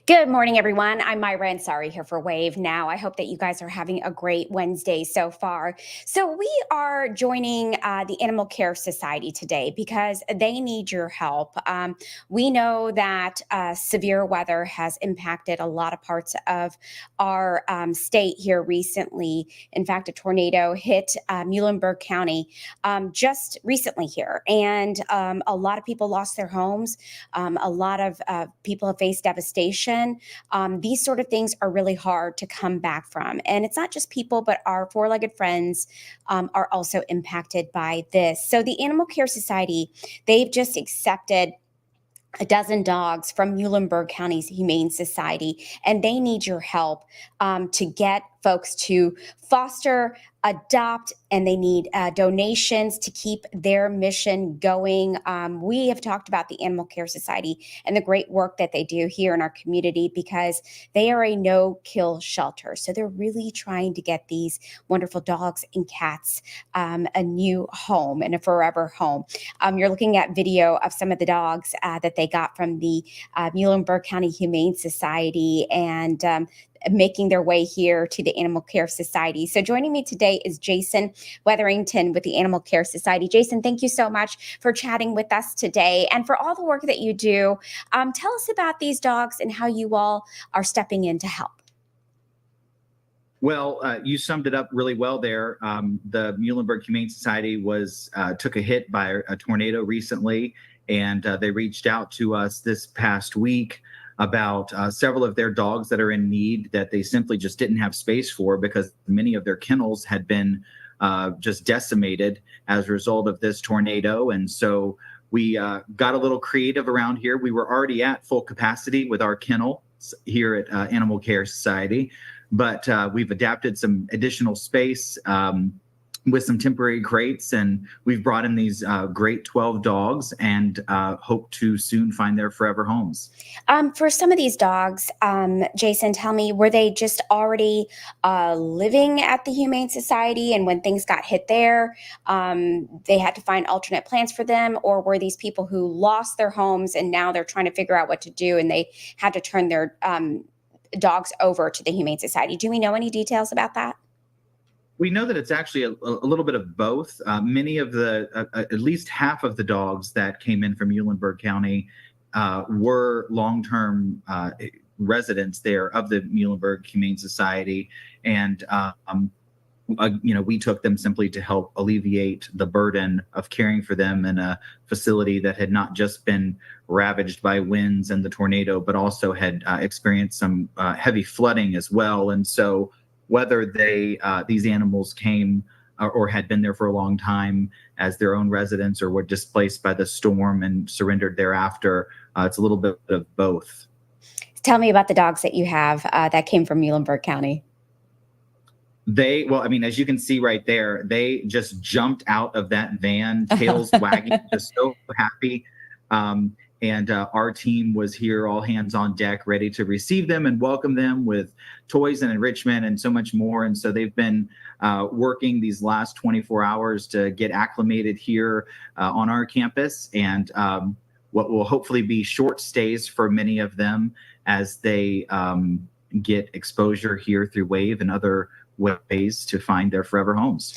Good morning, everyone. I'm Myra and sorry here for Wave Now. I hope that you guys are having a great Wednesday so far. So, we are joining the Animal Care Society today because they need your help. We know that severe weather has impacted a lot of parts of our state here recently. In fact, a tornado hit Muhlenberg County just recently here, and a lot of people lost their homes. A lot of people have faced devastation. These sort of things are really hard to come back from. And it's not just people, but our four-legged friends are also impacted by this. So the Animal Care Society, they've just accepted a dozen dogs from Muhlenberg County's Humane Society, and they need your help to get folks to foster, adopt, and they need donations to keep their mission going. We have talked about the Animal Care Society and the great work that they do here in our community because they are a no-kill shelter. So they're really trying to get these wonderful dogs and cats a new home and a forever home. You're looking at video of some of the dogs that they got from the Muhlenberg County Humane Society and making their way here to the Animal Care Society. So joining me today is Jason Wetherington with the Animal Care Society. Jason, thank you so much for chatting with us today and for all the work that you do. Tell us about these dogs and how you all are stepping in to help. Well, you summed it up really well there. The Muhlenberg Humane Society took a hit by a tornado recently, and they reached out to us this past week about several of their dogs that are in need that they simply just didn't have space for because many of their kennels had been just decimated as a result of this tornado. And so we got a little creative around here. We were already at full capacity with our kennel here at Animal Care Society, but we've adapted some additional space with some temporary crates, and we've brought in these great 12 dogs and hope to soon find their forever homes. For some of these dogs, Jason, tell me, were they just already living at the Humane Society, and when things got hit there, they had to find alternate plans for them, or were these people who lost their homes and now they're trying to figure out what to do and they had to turn their dogs over to the Humane Society? Do we know any details about that? We know that it's actually a little bit of both. Many of at least half of the dogs that came in from Muhlenberg County were long-term residents there of the Muhlenberg Humane Society. And, we took them simply to help alleviate the burden of caring for them in a facility that had not just been ravaged by winds and the tornado, but also had experienced some heavy flooding as well. And so whether these animals came or had been there for a long time as their own residents or were displaced by the storm and surrendered thereafter, it's a little bit of both. Tell me about the dogs that you have that came from Muhlenberg County. As you can see right there, they just jumped out of that van, tails wagging, just so happy. And our team was here, all hands on deck, ready to receive them and welcome them with toys and enrichment and so much more. And so they've been working these last 24 hours to get acclimated here on our campus, and what will hopefully be short stays for many of them as they get exposure here through WAVE and other ways to find their forever homes.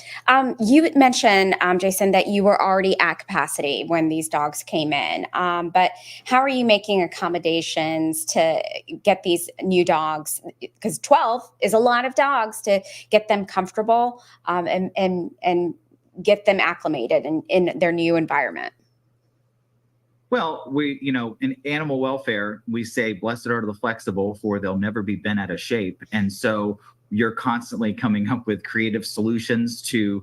You mentioned, Jason, that you were already at capacity when these dogs came in, but how are you making accommodations to get these new dogs? Because 12 is a lot of dogs to get them comfortable and get them acclimated in their new environment. Well, in animal welfare, we say, blessed are the flexible, for they'll never be bent out of shape. And so you're constantly coming up with creative solutions to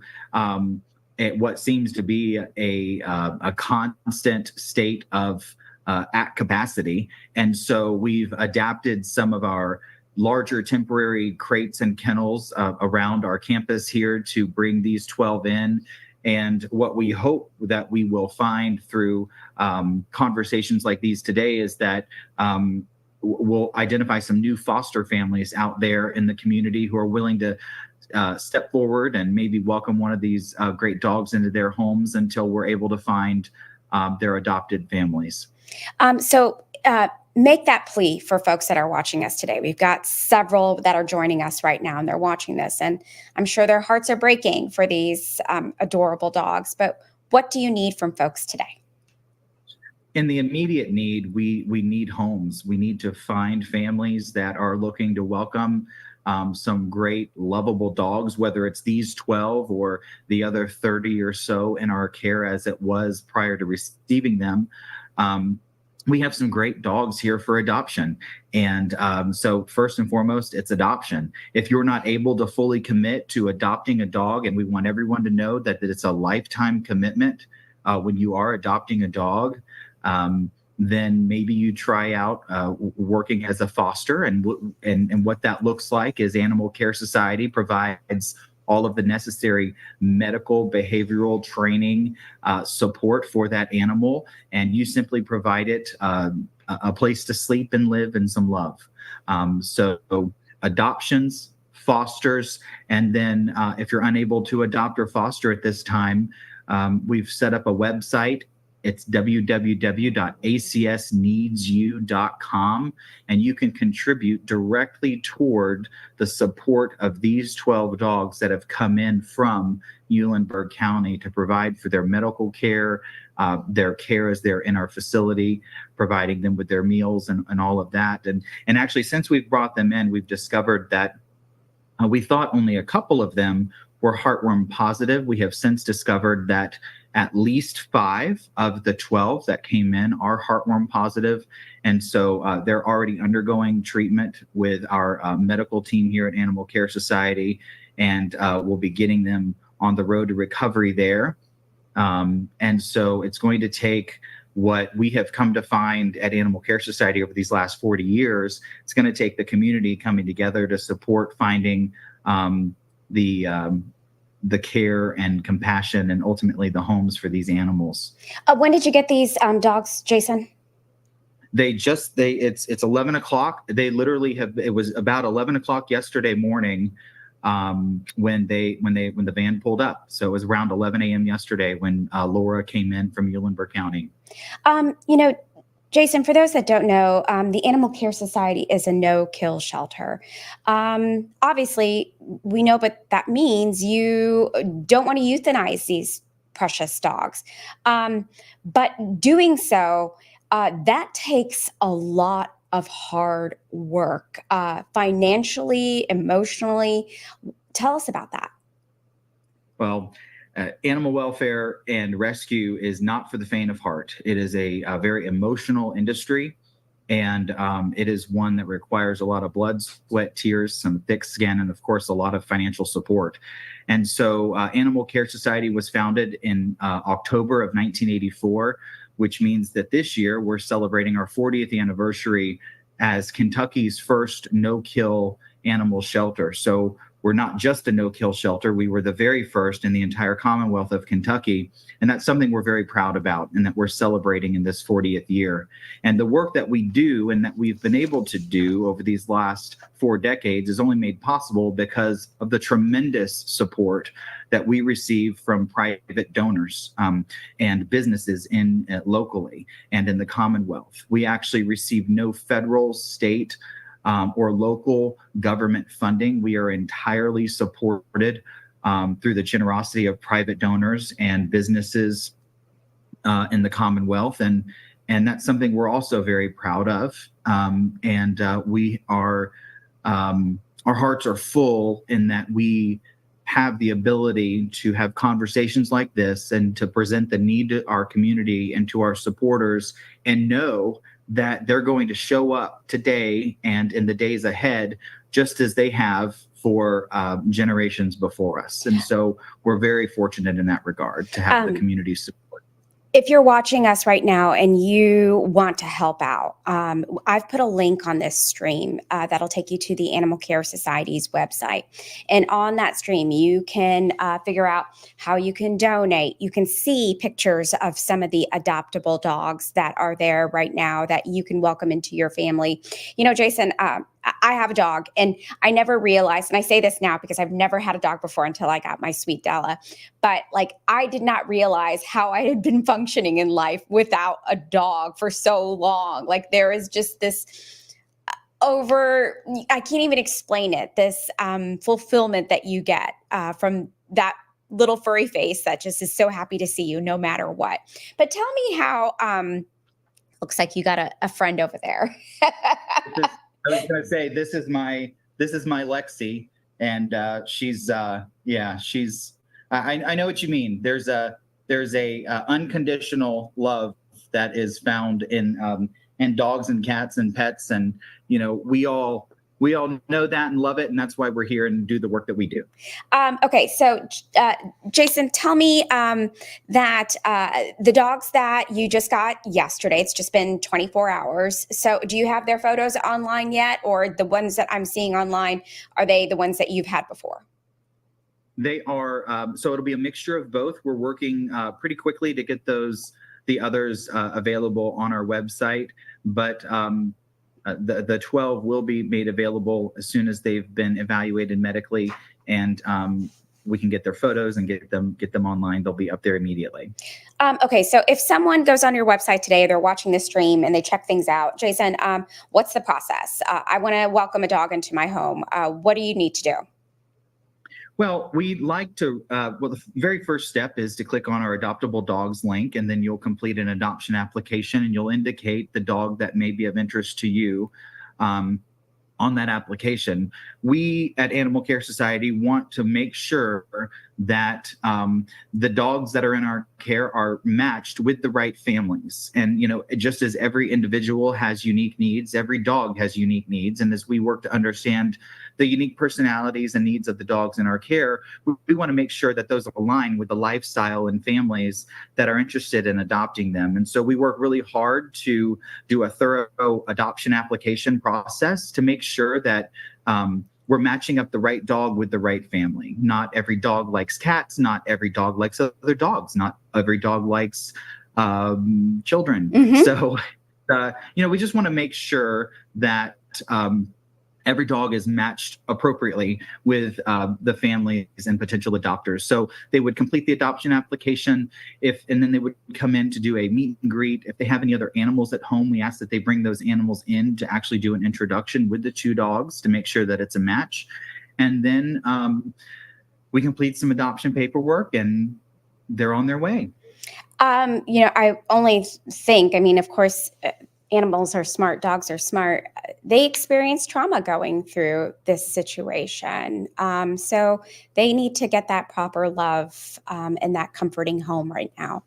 what seems to be a constant state of at capacity. And so we've adapted some of our larger temporary crates and kennels around our campus here to bring these 12 in. And what we hope that we will find through conversations like these today is that we'll identify some new foster families out there in the community who are willing to step forward and maybe welcome one of these great dogs into their homes until we're able to find their adopted families. So make that plea for folks that are watching us today. We've got several that are joining us right now, and they're watching this, and I'm sure their hearts are breaking for these adorable dogs. But what do you need from folks today? In the immediate need, we need homes. We need to find families that are looking to welcome some great lovable dogs, whether it's these 12 or the other 30 or so in our care as it was prior to receiving them. We have some great dogs here for adoption. And so first and foremost, it's adoption. If you're not able to fully commit to adopting a dog, and we want everyone to know that it's a lifetime commitment when you are adopting a dog, then maybe you try out working as a foster. And what that looks like is Animal Care Society provides all of the necessary medical, behavioral training support for that animal, and you simply provide it a place to sleep and live and some love. So adoptions, fosters, and then if you're unable to adopt or foster at this time, we've set up a website. It's www.acsneedsyou.com, and you can contribute directly toward the support of these 12 dogs that have come in from Muhlenberg County to provide for their medical care, their care as they're in our facility, providing them with their meals and all of that. And actually, since we've brought them in, we've discovered that we thought only a couple of them were heartworm positive. We have since discovered that at least 5 of the 12 that came in are heartworm positive. And so they're already undergoing treatment with our medical team here at Animal Care Society, and we'll be getting them on the road to recovery there. And so it's going to take what we have come to find at Animal Care Society over these last 40 years. It's going to take the community coming together to support finding the care and compassion and ultimately the homes for these animals. When did you get these dogs, Jason? It's 11 o'clock. They literally it was about 11 o'clock yesterday morning when the van pulled up. So it was around 11 a.m. yesterday when Laura came in from Muhlenberg County. Jason, for those that don't know, the Animal Care Society is a no-kill shelter. Obviously, we know what that means. You don't want to euthanize these precious dogs. But doing so, that takes a lot of hard work, financially, emotionally. Tell us about that. Well, animal welfare and rescue is not for the faint of heart. It is a very emotional industry, and it is one that requires a lot of blood, sweat, tears, some thick skin, and of course, a lot of financial support. And so Animal Care Society was founded in October of 1984, which means that this year we're celebrating our 40th anniversary as Kentucky's first no-kill animal shelter. So we're not just a no-kill shelter. We were the very first in the entire Commonwealth of Kentucky. And that's something we're very proud about and that we're celebrating in this 40th year. And the work that we do and that we've been able to do over these last 4 decades is only made possible because of the tremendous support that we receive from private donors and businesses locally and in the Commonwealth. We actually receive no federal, state, or local government funding. We are entirely supported through the generosity of private donors and businesses in the Commonwealth, and that's something we're also very proud of. We are our hearts are full in that we have the ability to have conversations like this and to present the need to our community and to our supporters, and know that they're going to show up today and in the days ahead, just as they have for generations before us. And so we're very fortunate in that regard to have the community support. If you're watching us right now and you want to help out, I've put a link on this stream that'll take you to the Animal Care Society's website. And on that stream, you can figure out how you can donate. You can see pictures of some of the adoptable dogs that are there right now that you can welcome into your family. You know, Jason, I have a dog, and I never realized, and I say this now because I've never had a dog before until I got my sweet Della. But like, I did not realize how I had been functioning in life without a dog for so long. Like, there is just this over, I can't even explain it, this fulfillment that you get from that little furry face that just is so happy to see you no matter what. But tell me how, looks like you got a friend over there. I was going to say this is my Lexi, and she's I know what you mean. There's a unconditional love that is found in dogs and cats and pets, and we all know that and love it, and that's why we're here and do the work that we do. Okay, so Jason, tell me that the dogs that you just got yesterday, it's just been 24 hours. So do you have their photos online yet? Or the ones that I'm seeing online, are they the ones that you've had before? They are, so it'll be a mixture of both. We're working pretty quickly to get the others available on our website, but the 12 will be made available as soon as they've been evaluated medically, and we can get their photos and get them online. They'll be up there immediately. Okay, so if someone goes on your website today, they're watching the stream and they check things out, Jason, what's the process? I want to welcome a dog into my home. What do you need to do? Well, we'd like to, the very first step is to click on our Adoptable Dogs link, and then you'll complete an adoption application, and you'll indicate the dog that may be of interest to you on that application. We at Animal Care Society want to make sure that the dogs that are in our care are matched with the right families. And, just as every individual has unique needs, every dog has unique needs. And as we work to understand the unique personalities and needs of the dogs in our care, we want to make sure that those align with the lifestyle and families that are interested in adopting them. And so we work really hard to do a thorough adoption application process to make sure that we're matching up the right dog with the right family. Not every dog likes cats. Not every dog likes other dogs. Not every dog likes children. Mm-hmm. So, we just want to make sure that every dog is matched appropriately with the families and potential adopters. So they would complete the adoption application, and then they would come in to do a meet and greet. If they have any other animals at home, we ask that they bring those animals in to actually do an introduction with the two dogs to make sure that it's a match. And then we complete some adoption paperwork, and they're on their way. I only think, of course, animals are smart, dogs are smart. They experience trauma going through this situation. So they need to get that proper love and that comforting home right now.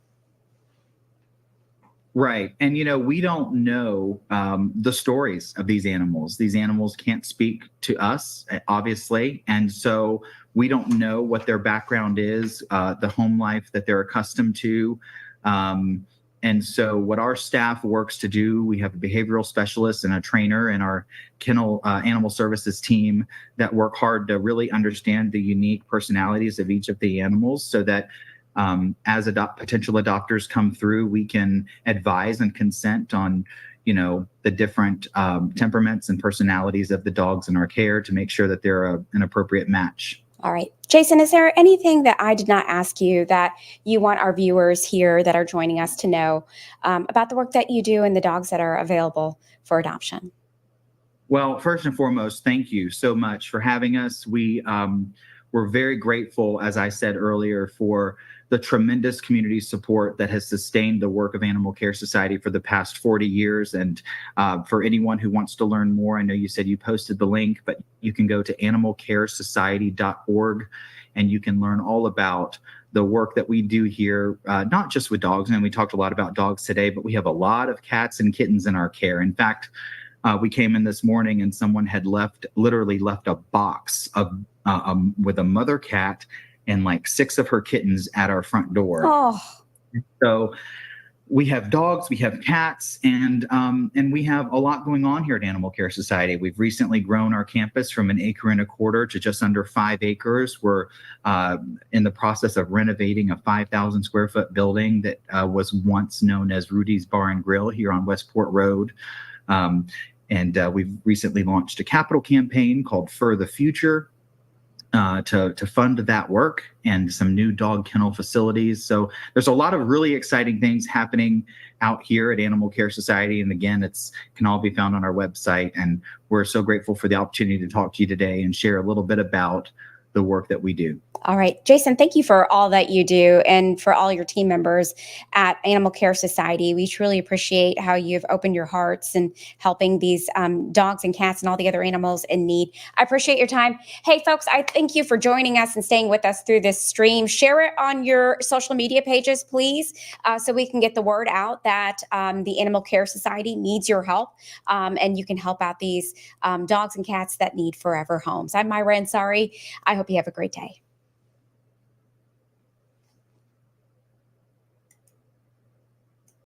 Right. And, we don't know the stories of these animals. These animals can't speak to us, obviously. And so we don't know what their background is, the home life that they're accustomed to. And so what our staff works to do, we have a behavioral specialist and a trainer in our kennel animal services team that work hard to really understand the unique personalities of each of the animals so that as potential adopters come through, we can advise and consent on, the different temperaments and personalities of the dogs in our care to make sure that they're an appropriate match. All right. Jason, is there anything that I did not ask you that you want our viewers here that are joining us to know about the work that you do and the dogs that are available for adoption? Well, first and foremost, thank you so much for having us. We're very grateful, as I said earlier, for the tremendous community support that has sustained the work of Animal Care Society for the past 40 years. And for anyone who wants to learn more, I know you said you posted the link, but you can go to animalcaresociety.org and you can learn all about the work that we do here, not just with dogs. And we talked a lot about dogs today, but we have a lot of cats and kittens in our care. In fact, we came in this morning and someone had literally left a box with a mother cat and like 6 of her kittens at our front door. Oh. So we have dogs, we have cats, and we have a lot going on here at Animal Care Society. We've recently grown our campus from 1.25 acres to just under 5 acres. We're in the process of renovating a 5,000 square foot building that was once known as Rudy's Bar and Grill here on Westport Road. And we've recently launched a capital campaign called For the Future to fund that work, and some new dog kennel facilities. So there's a lot of really exciting things happening out here at Animal Care Society. And again, it's can all be found on our website. And we're so grateful for the opportunity to talk to you today and share a little bit about the work that we do. All right, Jason, thank you for all that you do and for all your team members at Animal Care Society. We truly appreciate how you've opened your hearts and helping these dogs and cats and all the other animals in need. I appreciate your time. Hey, folks, I thank you for joining us and staying with us through this stream. Share it on your social media pages, please, so we can get the word out that the Animal Care Society needs your help, and you can help out these dogs and cats that need forever homes. I'm Myra Ansari. I hope you have a great day.